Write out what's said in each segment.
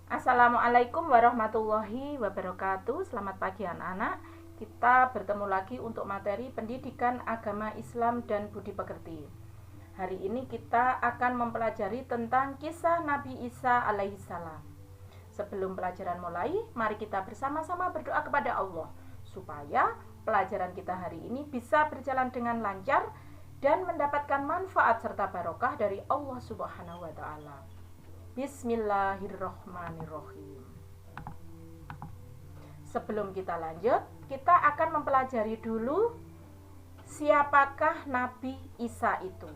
Assalamualaikum warahmatullahi wabarakatuh. Selamat pagi anak-anak. Kita bertemu lagi untuk materi pendidikan agama Islam dan budi pekerti. Hari ini kita akan mempelajari tentang kisah Nabi Isa alaihissalam. Sebelum pelajaran mulai, mari kita bersama-sama berdoa kepada Allah supaya pelajaran kita hari ini bisa berjalan dengan lancar dan mendapatkan manfaat serta barokah dari Allah Subhanahu wa taala. Bismillahirrohmanirrohim. Sebelum kita lanjut, kita akan mempelajari dulu siapakah Nabi Isa itu.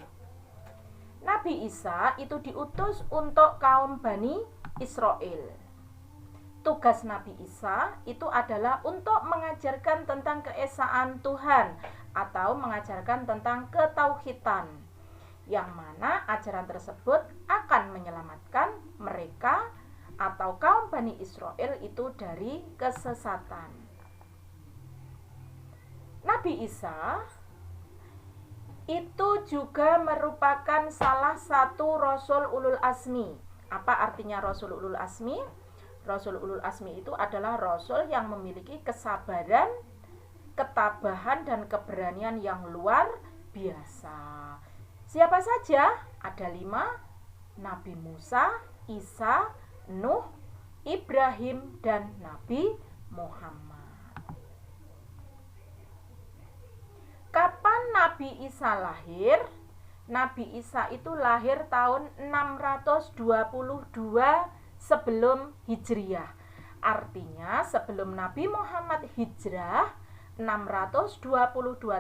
Nabi Isa itu diutus untuk kaum Bani Israel. Tugas Nabi Isa itu adalah untuk mengajarkan tentang keesaan Tuhan atau mengajarkan tentang ketauhidan, yang mana ajaran tersebut akan menyelamatkan mereka atau kaum Bani Israel itu dari kesesatan. Nabi Isa itu juga merupakan salah satu Rasul Ulul Azmi. Apa artinya Rasul Ulul Azmi? Rasul Ulul Azmi itu adalah Rasul yang memiliki kesabaran, ketabahan, dan keberanian yang luar biasa. Siapa saja? Ada 5, Nabi Musa, Isa, Nuh, Ibrahim, dan Nabi Muhammad. Kapan Nabi Isa lahir? Nabi Isa itu lahir tahun 622 sebelum Hijriah. Artinya sebelum Nabi Muhammad hijrah 622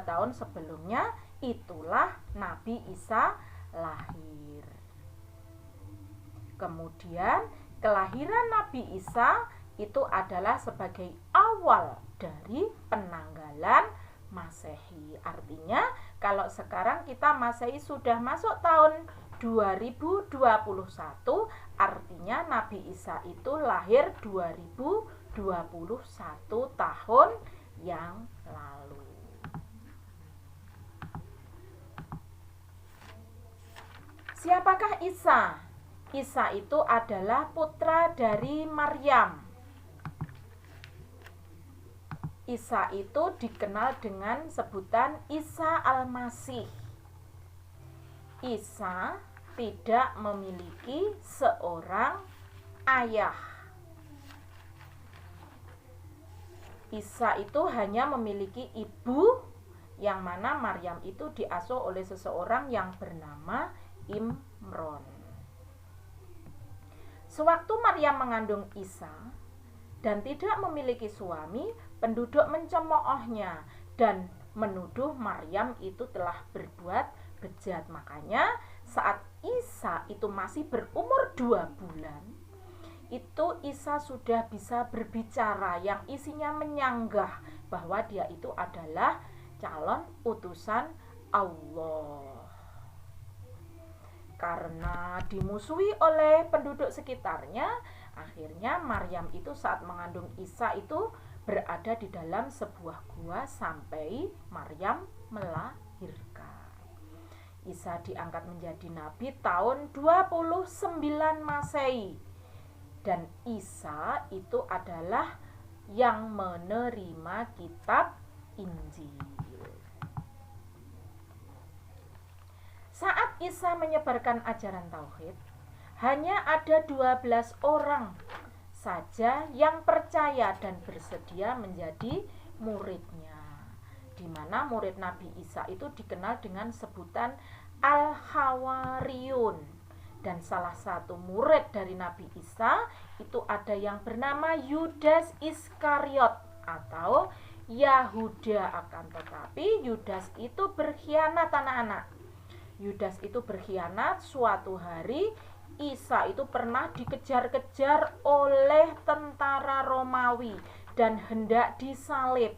tahun sebelumnya, itulah Nabi Isa lahir. Kemudian kelahiran Nabi Isa itu adalah sebagai awal dari penanggalan Masehi. Artinya kalau sekarang kita Masehi sudah masuk tahun 2021, artinya Nabi Isa itu lahir 2021 tahun yang lalu. Siapakah Isa? Isa itu adalah putra dari Maryam. Isa itu dikenal dengan sebutan Isa Al-Masih. Isa tidak memiliki seorang ayah. Isa itu hanya memiliki ibu, yang mana Maryam itu diasuh oleh seseorang yang bernama Imron. Sewaktu Maryam mengandung Isa dan tidak memiliki suami, penduduk mencemoohnya dan menuduh Maryam itu telah berbuat bejat. Makanya saat Isa itu masih berumur 2 bulan, itu Isa sudah bisa berbicara yang isinya menyanggah bahwa dia itu adalah calon utusan Allah. Karena dimusuhi oleh penduduk sekitarnya, akhirnya Maryam itu saat mengandung Isa itu berada di dalam sebuah gua sampai Maryam melahirkan. Isa diangkat menjadi nabi tahun 29 Masehi. Dan Isa itu adalah yang menerima kitab Injil. Saat Isa menyebarkan ajaran tauhid, hanya ada 12 orang saja yang percaya dan bersedia menjadi muridnya. Di mana murid Nabi Isa itu dikenal dengan sebutan Al-Hawariyun. Dan salah satu murid dari Nabi Isa itu ada yang bernama Yudas Iskariot atau Yahuda. Akan tetapi Yudas itu berkhianat anak-anak. Yudas itu berkhianat. Suatu hari Isa itu pernah dikejar-kejar oleh tentara Romawi dan hendak disalib.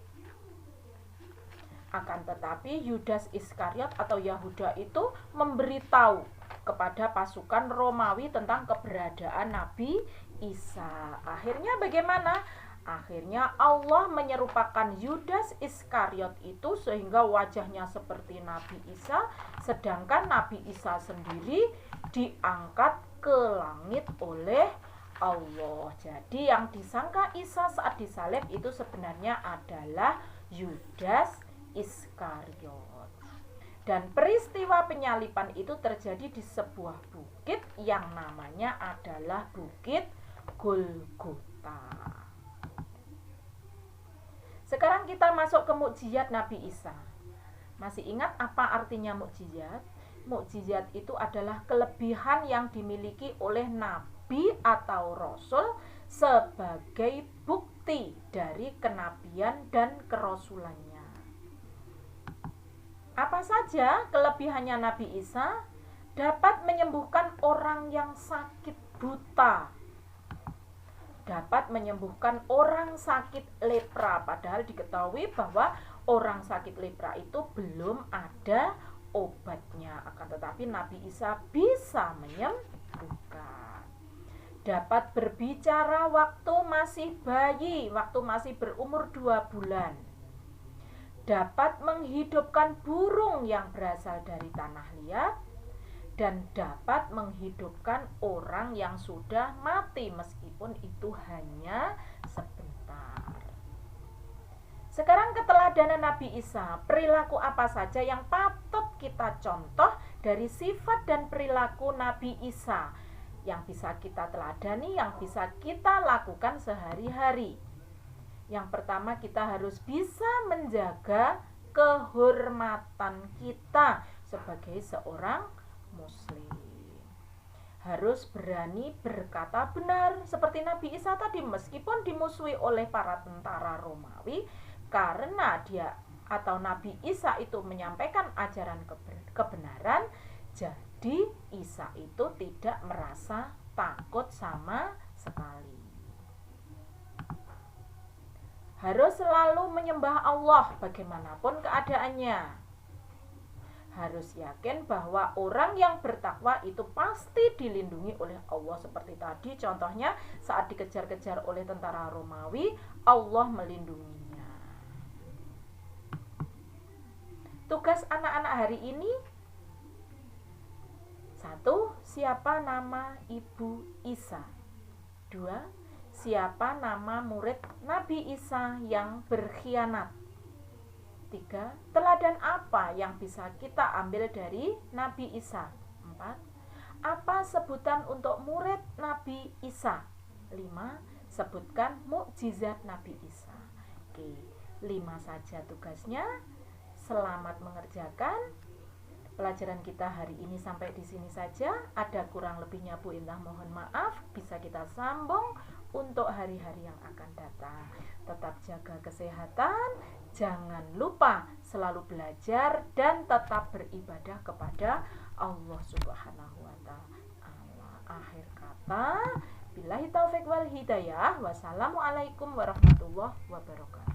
Akan tetapi Yudas Iskariot atau Yahuda itu memberitahu kepada pasukan Romawi tentang keberadaan Nabi Isa. Akhirnya bagaimana? Akhirnya Allah menyerupakan Yudas Iskariot itu sehingga wajahnya seperti Nabi Isa, sedangkan Nabi Isa sendiri diangkat ke langit oleh Allah. Jadi yang disangka Isa saat disalib itu sebenarnya adalah Yudas Iskariot. Dan peristiwa penyalipan itu terjadi di sebuah bukit yang namanya adalah Bukit Golgota. Sekarang kita masuk ke mukjizat Nabi Isa. Masih ingat apa artinya mukjizat? Mukjizat itu adalah kelebihan yang dimiliki oleh nabi atau rasul sebagai bukti dari kenabian dan kerasulannya. Apa saja kelebihannya Nabi Isa? Dapat menyembuhkan orang yang sakit buta, dapat menyembuhkan orang sakit lepra, padahal diketahui bahwa orang sakit lepra itu belum ada obatnya, akan tetapi Nabi Isa bisa menyembuhkan. Dapat berbicara waktu masih bayi, waktu masih berumur 2 bulan. Dapat menghidupkan burung yang berasal dari tanah liat, dan dapat menghidupkan orang yang sudah mati meskipun itu hanya sebentar. Sekarang keteladanan Nabi Isa, perilaku apa saja yang patut kita contoh dari sifat dan perilaku Nabi Isa yang bisa kita teladani, yang bisa kita lakukan sehari-hari. Yang pertama, kita harus bisa menjaga kehormatan kita sebagai seorang Muslim. Harus berani berkata benar seperti Nabi Isa tadi, meskipun dimusuhi oleh para tentara Romawi, karena dia atau Nabi Isa itu menyampaikan ajaran kebenaran, jadi Isa itu tidak merasa takut sama sekali. Harus selalu menyembah Allah bagaimanapun keadaannya. Harus yakin bahwa orang yang bertakwa itu pasti dilindungi oleh Allah. Seperti tadi contohnya saat dikejar-kejar oleh tentara Romawi, Allah melindunginya. Tugas anak-anak hari ini: 1. Siapa nama Ibu Isa? 2. Siapa nama murid Nabi Isa yang berkhianat? 3. Teladan apa yang bisa kita ambil dari Nabi Isa? 4. Apa sebutan untuk murid Nabi Isa? 5. Sebutkan mukjizat Nabi Isa. Oke, 5 saja tugasnya. Selamat mengerjakan. Pelajaran kita hari ini sampai di sini saja. Ada kurang lebihnya Bu Indah mohon maaf. Bisa kita sambung untuk hari-hari yang akan datang. Tetap jaga kesehatan, jangan lupa selalu belajar dan tetap beribadah kepada Allah Subhanahu wa Ta'ala. Akhir kata, billahi taufik wal hidayah. Wassalamualaikum warahmatullahi wabarakatuh.